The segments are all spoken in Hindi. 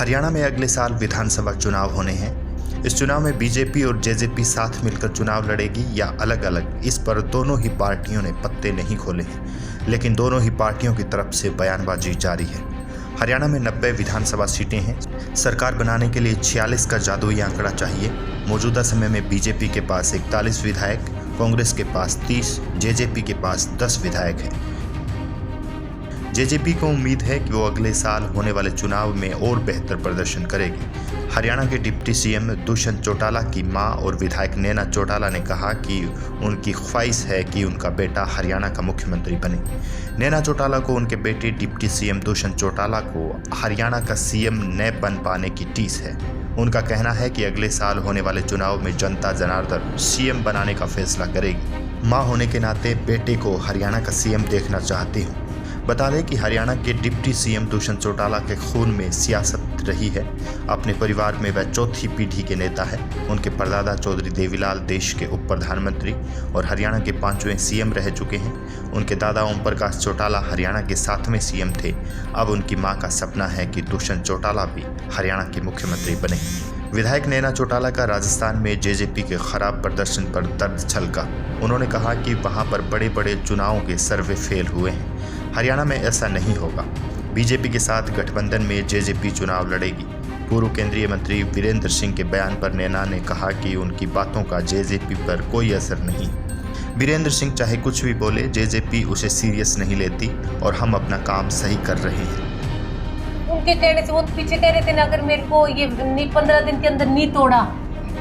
हरियाणा में अगले साल विधानसभा चुनाव होने हैं। इस चुनाव में बीजेपी और जेजेपी साथ मिलकर चुनाव लड़ेगी या अलग अलग, इस पर दोनों ही पार्टियों ने पत्ते नहीं खोले हैं, लेकिन दोनों ही पार्टियों की तरफ से बयानबाजी जारी है। हरियाणा में 90 विधानसभा सीटें हैं। सरकार बनाने के लिए 46 का जादुई आंकड़ा चाहिए। मौजूदा समय में बीजेपी के पास 41 विधायक, कांग्रेस के पास 30, जेजेपी के पास 10 विधायक हैं। जेजेपी को उम्मीद है कि वो अगले साल होने वाले चुनाव में और बेहतर प्रदर्शन करेगी। हरियाणा के डिप्टी सीएम दुष्यंत चौटाला की मां और विधायक नैना चौटाला ने कहा कि उनकी ख्वाहिश है कि उनका बेटा हरियाणा का मुख्यमंत्री बने। नैना चौटाला को उनके बेटे डिप्टी सीएम दुष्यंत चौटाला को हरियाणा का सीएम न बन पाने की टीस है। उनका कहना है कि अगले साल होने वाले चुनाव में जनता जनार्दन सीएम बनाने का फैसला करेगी। मां होने के नाते बेटे को हरियाणा का सीएम देखना चाहती हूँ। बता दें कि हरियाणा के डिप्टी सीएम दुष्यंत चौटाला के खून में सियासत रही है। अपने परिवार में वह चौथी पीढ़ी के नेता है। उनके परदादा चौधरी देवीलाल देश के उप प्रधानमंत्री और हरियाणा के 5वें सीएम रह चुके हैं। उनके दादा ओम प्रकाश चौटाला हरियाणा के 7वें सीएम थे। अब उनकी मां का सपना है कि दुष्यंत चौटाला भी हरियाणा के मुख्यमंत्री बने। विधायक नैना चौटाला का राजस्थान में जेजेपी के खराब प्रदर्शन पर दर्द छलका। उन्होंने कहा कि वहां पर बड़े बड़े चुनावों के सर्वे फेल हुए हैं। हरियाणा में ऐसा नहीं होगा। बीजेपी के साथ गठबंधन में जेजेपी चुनाव लड़ेगी। पूर्व केंद्रीय मंत्री वीरेंद्र सिंह के बयान पर नैना ने कहा कि उनकी बातों का जेजेपी पर कोई असर नहीं। वीरेंद्र सिंह चाहे कुछ भी बोले, जेजेपी उसे सीरियस नहीं लेती और हम अपना काम सही कर रहे हैं। उनके कहने से वो पीछे कह रहे थे ना, अगर मेरे को ये 15 दिन के अंदर नहीं तोड़ा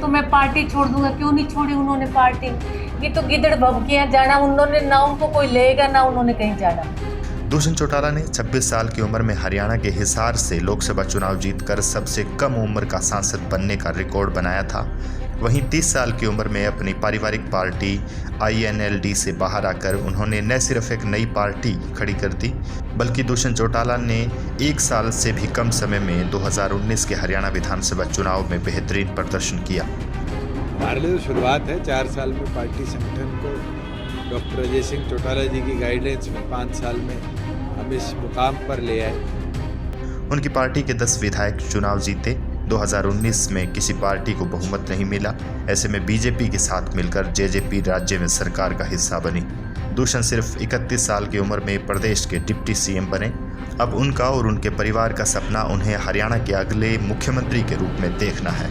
तो मैं पार्टी छोड़ दूंगा। क्यों नहीं छोड़ी उन्होंने पार्टी? ये तो गिदड़ भभकियां जाना, उन्होंने ना उनको कोई लेगा ना उन्होंने कहीं जाना। दुष्यंत चौटाला ने 26 साल की उम्र में हरियाणा के हिसार से लोकसभा चुनाव जीतकर सबसे कम उम्र का सांसद बनने का रिकॉर्ड बनाया था। वहीं 30 साल की उम्र में अपनी पारिवारिक पार्टी INLD से बाहर आकर उन्होंने न सिर्फ एक नई पार्टी खड़ी कर दी, बल्कि दुष्यंत चौटाला ने 1 साल से भी कम समय में 2019 के हरियाणा विधानसभा चुनाव में बेहतरीन प्रदर्शन किया। हमारे लिए तो शुरुआत है। 4 साल में पार्टी संगठन को डॉक्टर अजय सिंह चौटाला जी की गाइडेंस में 5 साल में हम इस मुकाम पर ले आए। उनकी पार्टी के 10 विधायक चुनाव जीते। 2019 में किसी पार्टी को बहुमत नहीं मिला। ऐसे में बीजेपी के साथ मिलकर जेजेपी राज्य में सरकार का हिस्सा बनी। दुष्यंत सिर्फ 31 साल की उम्र में प्रदेश के डिप्टी सीएम बने। अब उनका और उनके परिवार का सपना उन्हें हरियाणा के अगले मुख्यमंत्री के रूप में देखना है।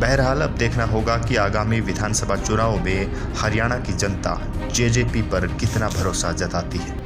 बहरहाल अब देखना होगा कि आगामी विधानसभा चुनाव में हरियाणा की जनता जेजेपी पर कितना भरोसा जताती है।